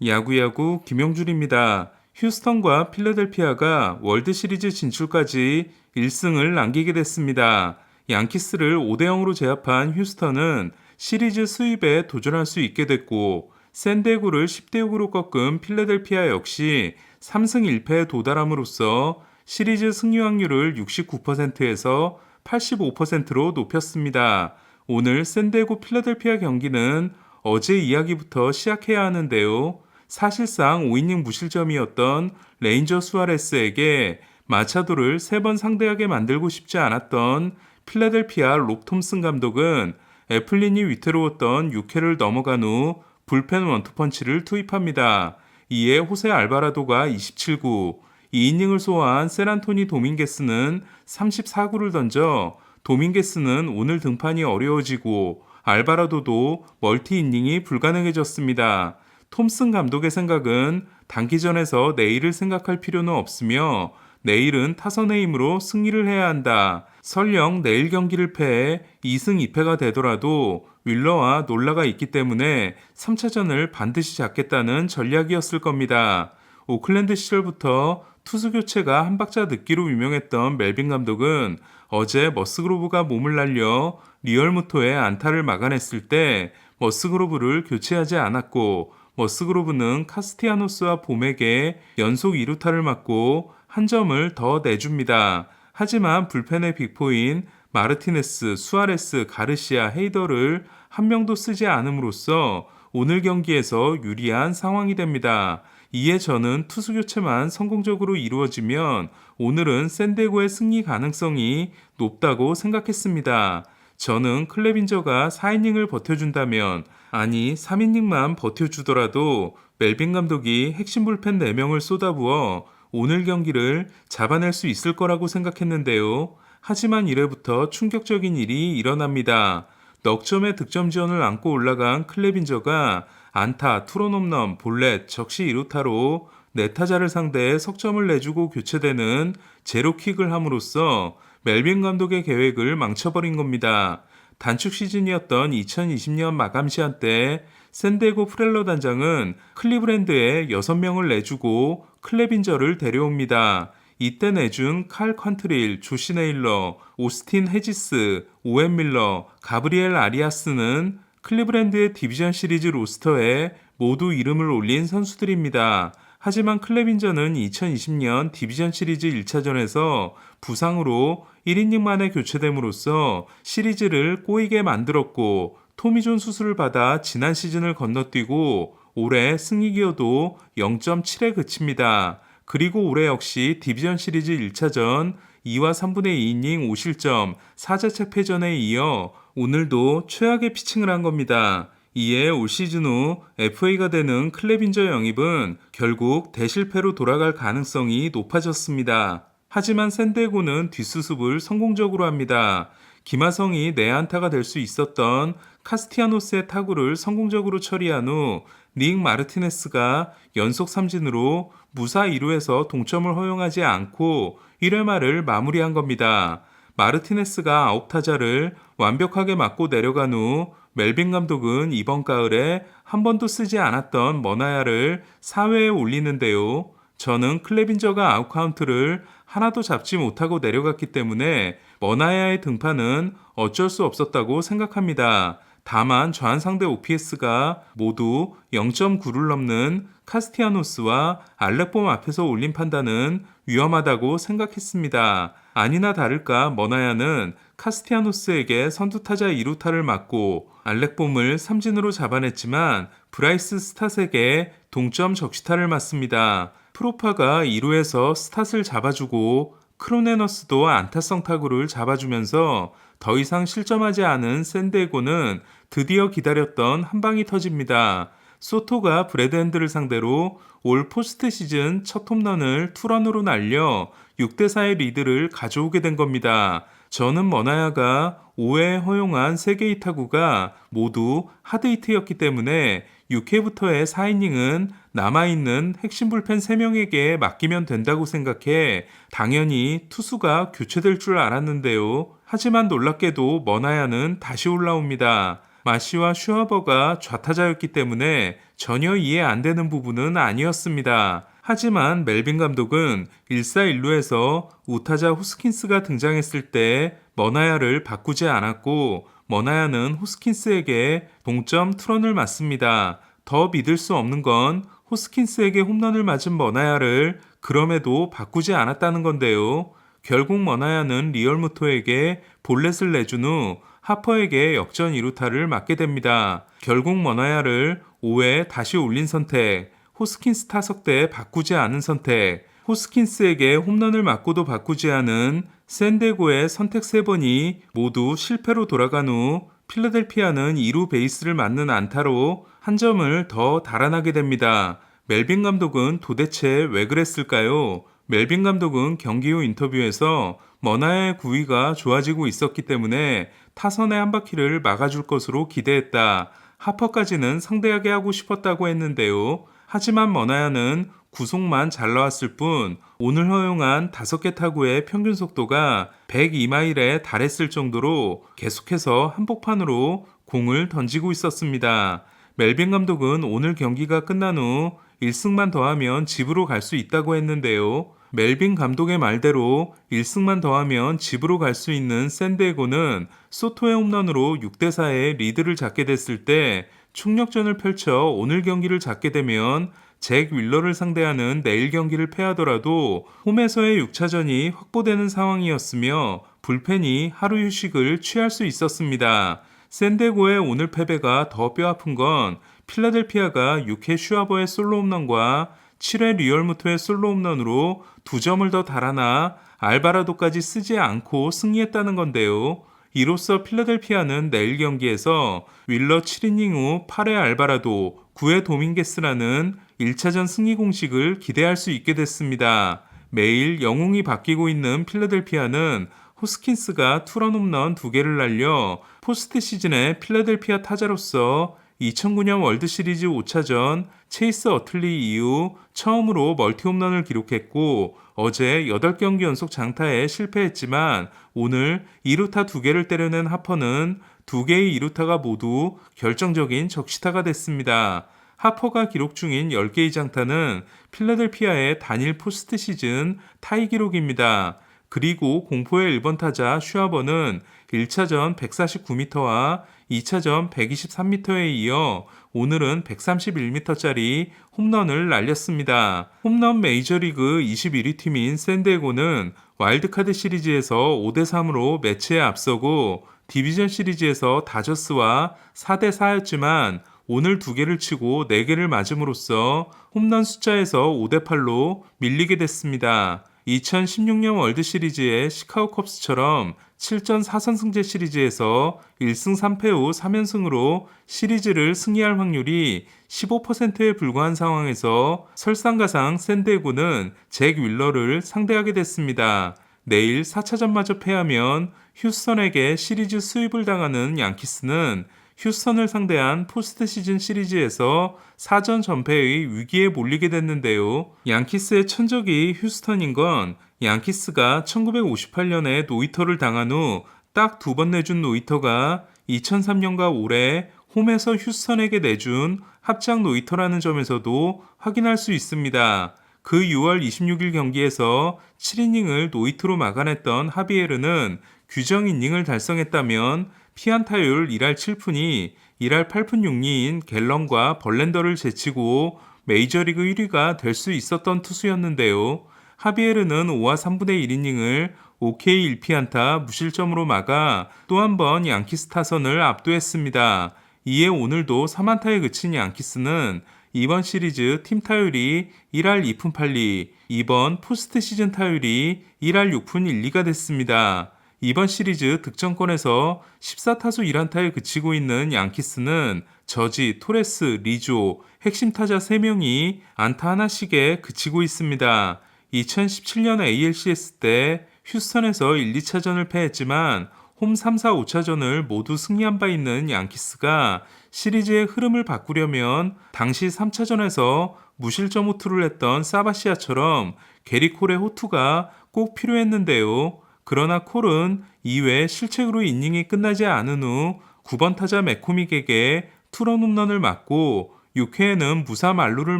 야구야구 김영준입니다. 휴스턴과 필라델피아가 월드시리즈 진출까지 1승을 남기게 됐습니다. 양키스를 5대 0으로 제압한 휴스턴은 시리즈 수입에 도전할 수 있게 됐고, 샌디에고를 10대 6으로 꺾은 필라델피아 역시 3승 1패에 도달함으로써 시리즈 승리 확률을 69%에서 85%로 높였습니다. 오늘 샌디에고 필라델피아 경기는 어제 이야기부터 시작해야 하는데요. 사실상 5이닝 무실점이었던 레인저 수아레스에게 마차도를 3번 상대하게 만들고 싶지 않았던 필라델피아 록 톰슨 감독은 애플린이 위태로웠던 6회를 넘어간 후 불펜 원투펀치를 투입합니다. 이에 호세 알바라도가 27구, 2이닝을 소화한 샌안토니 도밍게스는 34구를 던져 도밍게스는 오늘 등판이 어려워지고 알바라도도 멀티 이닝이 불가능해졌습니다. 톰슨 감독의 생각은 단기전에서 내일을 생각할 필요는 없으며 내일은 타선의 힘으로 승리를 해야 한다. 설령 내일 경기를 패해 2승 2패가 되더라도 윌러와 놀라가 있기 때문에 3차전을 반드시 잡겠다는 전략이었을 겁니다. 오클랜드 시절부터 투수 교체가 한 박자 늦기로 유명했던 멜빈 감독은 어제 머스그로브가 몸을 날려 리얼무토의 안타를 막아냈을 때 머스그로브를 교체하지 않았고, 머스그로브는 카스티아노스와 봄에게 연속 2루타를 맞고 한 점을 더 내줍니다. 하지만 불펜의 빅포인 마르티네스, 수아레스, 가르시아, 헤이더를 한 명도 쓰지 않음으로써 오늘 경기에서 유리한 상황이 됩니다. 이에 저는 투수 교체만 성공적으로 이루어지면 오늘은 샌디에고의 승리 가능성이 높다고 생각했습니다. 저는 클레빈저가 4이닝을 버텨준다면, 아니 3이닝만 버텨주더라도 멜빈 감독이 핵심 불펜 4명을 쏟아부어 오늘 경기를 잡아낼 수 있을 거라고 생각했는데요. 하지만 1회부터 충격적인 일이 일어납니다. 넉점의 득점 지원을 안고 올라간 클레빈저가 안타, 투런 홈런, 볼넷, 적시 2루타로 네타자를 상대해 석점을 내주고 교체되는 제로킥을 함으로써 멜빈 감독의 계획을 망쳐버린 겁니다. 단축 시즌이었던 2020년 마감 시한 때 샌디에고 프렐러 단장은 클리브랜드에 6명을 내주고 클레빈저를 데려옵니다. 이때 내준 칼 컨트릴, 조시 네일러, 오스틴 헤지스, 오웬 밀러, 가브리엘 아리아스는 클리브랜드의 디비전 시리즈 로스터에 모두 이름을 올린 선수들입니다. 하지만 클레빈저는 2020년 디비전 시리즈 1차전에서 부상으로 1이닝 만에 교체됨으로써 시리즈를 꼬이게 만들었고, 토미존 수술을 받아 지난 시즌을 건너뛰고 올해 승리 기여도 0.7에 그칩니다. 그리고 올해 역시 디비전 시리즈 1차전 2와 3분의 2이닝 5실점 4자책 패전에 이어 오늘도 최악의 피칭을 한 겁니다. 이에 올 시즌 후 FA가 되는 클레빈저 영입은 결국 대실패로 돌아갈 가능성이 높아졌습니다. 하지만 샌디에고는 뒷수습을 성공적으로 합니다. 김하성이 내안타가 될 수 있었던 카스티아노스의 타구를 성공적으로 처리한 후 닉 마르티네스가 연속 삼진으로 무사 2루에서 동점을 허용하지 않고 1회 말을 마무리한 겁니다. 마르티네스가 9타자를 완벽하게 맞고 내려간 후 멜빈 감독은 이번 가을에 한 번도 쓰지 않았던 머나야를 4회에 올리는데요. 저는 클레빈저가 아웃카운트를 하나도 잡지 못하고 내려갔기 때문에 머나야의 등판은 어쩔 수 없었다고 생각합니다. 다만 좌완상대 OPS가 모두 0.9를 넘는 카스티아노스와 알렉봄 앞에서 올린 판단은 위험하다고 생각했습니다. 아니나 다를까 머나야는 카스티아노스에게 선두타자 2루타를 맞고 알렉봄을 삼진으로 잡아냈지만 브라이스 스탓에게 동점 적시타를 맞습니다. 프로파가 2루에서 스탓을 잡아주고 크로네너스도 안타성 타구를 잡아주면서 더 이상 실점하지 않은 샌디에고는 드디어 기다렸던 한 방이 터집니다. 소토가 브래드 핸들을 상대로 올 포스트 시즌 첫 홈런을 투런으로 날려 6대4의 리드를 가져오게 된 겁니다. 저는 머나야가 5회 허용한 3개의 타구가 모두 하드히트였기 때문에 6회부터의 4이닝은 남아있는 핵심 불펜 3명에게 맡기면 된다고 생각해 당연히 투수가 교체될 줄 알았는데요. 하지만 놀랍게도 머나야는 다시 올라옵니다. 마시와 슈아버가 좌타자였기 때문에 전혀 이해 안 되는 부분은 아니었습니다. 하지만 멜빈 감독은 1사1루에서 우타자 호스킨스가 등장했을 때 머나야를 바꾸지 않았고 머나야는 호스킨스에게 동점 투런을 맞습니다. 더 믿을 수 없는 건 호스킨스에게 홈런을 맞은 머나야를 그럼에도 바꾸지 않았다는 건데요. 결국 머나야는 리얼무토에게 볼넷을 내준 후 하퍼에게 역전 2루타를 맞게 됩니다. 결국 머나야를 5회 다시 올린 선택, 호스킨스 타석 때 바꾸지 않은 선택, 호스킨스에게 홈런을 맞고도 바꾸지 않은 샌디에고의 선택 3번이 모두 실패로 돌아간 후 필라델피아는 2루 베이스를 맞는 안타로 한 점을 더 달아나게 됩니다. 멜빈 감독은 도대체 왜 그랬을까요? 멜빈 감독은 경기 후 인터뷰에서 머나야의 구위가 좋아지고 있었기 때문에 타선의 한 바퀴를 막아줄 것으로 기대했다. 하퍼까지는 상대하게 하고 싶었다고 했는데요. 하지만 머나야는 구속만 잘 나왔을 뿐 오늘 허용한 5개 타구의 평균 속도가 102마일에 달했을 정도로 계속해서 한복판으로 공을 던지고 있었습니다. 멜빈 감독은 오늘 경기가 끝난 후 1승만 더하면 집으로 갈 수 있다고 했는데요. 멜빈 감독의 말대로 1승만 더하면 집으로 갈 수 있는 샌디에고는 소토의 홈런으로 6대4의 리드를 잡게 됐을 때 총력전을 펼쳐 오늘 경기를 잡게 되면 잭 윌러를 상대하는 내일 경기를 패하더라도 홈에서의 6차전이 확보되는 상황이었으며 불펜이 하루 휴식을 취할 수 있었습니다. 샌디에고의 오늘 패배가 더 뼈아픈 건 필라델피아가 6회 슈아버의 솔로 홈런과 7회 리얼무토의 솔로 홈런으로 2점을 더 달아나 알바라도까지 쓰지 않고 승리했다는 건데요. 이로써 필라델피아는 내일 경기에서 윌러 7이닝 후 8회 알바라도, 9회 도밍게스라는 1차전 승리 공식을 기대할 수 있게 됐습니다. 매일 영웅이 바뀌고 있는 필라델피아는 호스킨스가 투런 홈런 2개를 날려 포스트 시즌의 필라델피아 타자로서 2009년 월드시리즈 5차전 체이스 어틀리 이후 처음으로 멀티 홈런을 기록했고 어제 8경기 연속 장타에 실패했지만 오늘 2루타 2개를 때려낸 하퍼는 2개의 2루타가 모두 결정적인 적시타가 됐습니다. 하퍼가 기록 중인 10개의 장타는 필라델피아의 단일 포스트 시즌 타이 기록입니다. 그리고 공포의 1번 타자 슈아버는 1차전 149m와 2차전 123m에 이어 오늘은 131m짜리 홈런을 날렸습니다. 홈런 메이저리그 21위 팀인 샌디에고는 와일드카드 시리즈에서 5대3으로 매치에 앞서고 디비전 시리즈에서 다저스와 4대4였지만 오늘 2개를 치고 4개를 맞음으로써 홈런 숫자에서 5대8로 밀리게 됐습니다. 2016년 월드시리즈의 시카고 컵스처럼 7전 4선승제 시리즈에서 1승 3패 후 3연승으로 시리즈를 승리할 확률이 15%에 불과한 상황에서 설상가상 샌디에고는 잭 윌러를 상대하게 됐습니다. 내일 4차전마저 패하면 휴스턴에게 시리즈 수입을 당하는 양키스는 휴스턴을 상대한 포스트 시즌 시리즈에서 4전 전패의 위기에 몰리게 됐는데요. 양키스의 천적이 휴스턴인 건 양키스가 1958년에 노히터를 당한 후 딱 2번 내준 노히터가 2003년과 올해 홈에서 휴스턴에게 내준 합작 노히터라는 점에서도 확인할 수 있습니다. 그 6월 26일 경기에서 7이닝을 노히트로 막아냈던 하비에르는 규정 이닝을 달성했다면 피안타율 1할 7푼이 1할 8푼 6리인 갤런과 벌렌더를 제치고 메이저리그 1위가 될 수 있었던 투수였는데요. 하비에르는 5와 3분의 1이닝을 OK 1피안타 무실점으로 막아 또 한 번 양키스 타선을 압도했습니다. 이에 오늘도 3안타에 그친 양키스는 이번 시리즈 팀 타율이 1할 2푼 8리, 이번 포스트 시즌 타율이 1할 6푼 1리가 됐습니다. 이번 시리즈 득점권에서 14타수 1안타에 그치고 있는 양키스는 저지, 토레스, 리조, 핵심 타자 3명이 안타 하나씩에 그치고 있습니다. 2017년 ALCS 때 휴스턴에서 1, 2차전을 패했지만 홈 3, 4, 5차전을 모두 승리한 바 있는 양키스가 시리즈의 흐름을 바꾸려면 당시 3차전에서 무실점 호투를 했던 사바시아처럼 게리 콜의 호투가 꼭 필요했는데요. 그러나 콜은 2회 실책으로 이닝이 끝나지 않은 후 9번 타자 맥코믹에게 투런 홈런을 맞고 6회에는 무사 만루를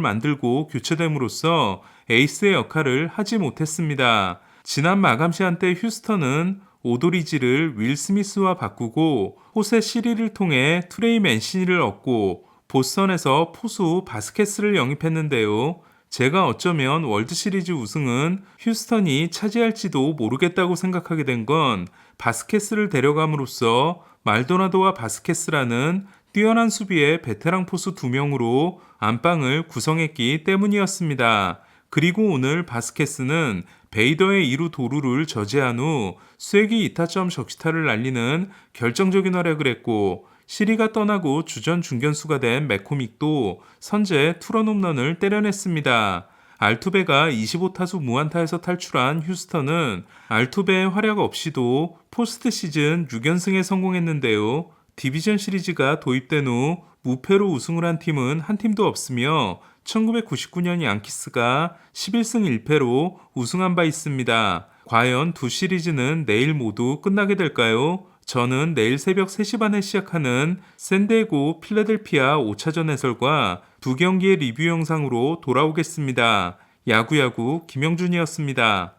만들고 교체됨으로써 에이스의 역할을 하지 못했습니다. 지난 마감 시한 때 휴스턴은 오도리지를 윌 스미스와 바꾸고 호세 시리를 통해 트레이 맨시니를 얻고 보스턴에서 포수 바스케스를 영입했는데요. 제가 어쩌면 월드시리즈 우승은 휴스턴이 차지할지도 모르겠다고 생각하게 된 건 바스케스를 데려감으로써 말도나도와 바스케스라는 뛰어난 수비의 베테랑 포수 2명으로 안방을 구성했기 때문이었습니다. 그리고 오늘 바스케스는 베이더의 2루 도루를 저지한 후 쐐기 2타점 적시타를 날리는 결정적인 활약을 했고 시리가 떠나고 주전 중견수가 된 맥코믹도 선제 투런 홈런을 때려냈습니다. 알투베가 25타수 무안타에서 탈출한 휴스턴은 알투베의 활약 없이도 포스트 시즌 6연승에 성공했는데요. 디비전 시리즈가 도입된 후 무패로 우승을 한 팀은 한 팀도 없으며 1999년 양키스가 11승 1패로 우승한 바 있습니다. 과연 두 시리즈는 내일 모두 끝나게 될까요? 저는 내일 새벽 3시 반에 시작하는 샌디에고 필라델피아 5차전 해설과 두 경기의 리뷰 영상으로 돌아오겠습니다. 야구야구 김영준이었습니다.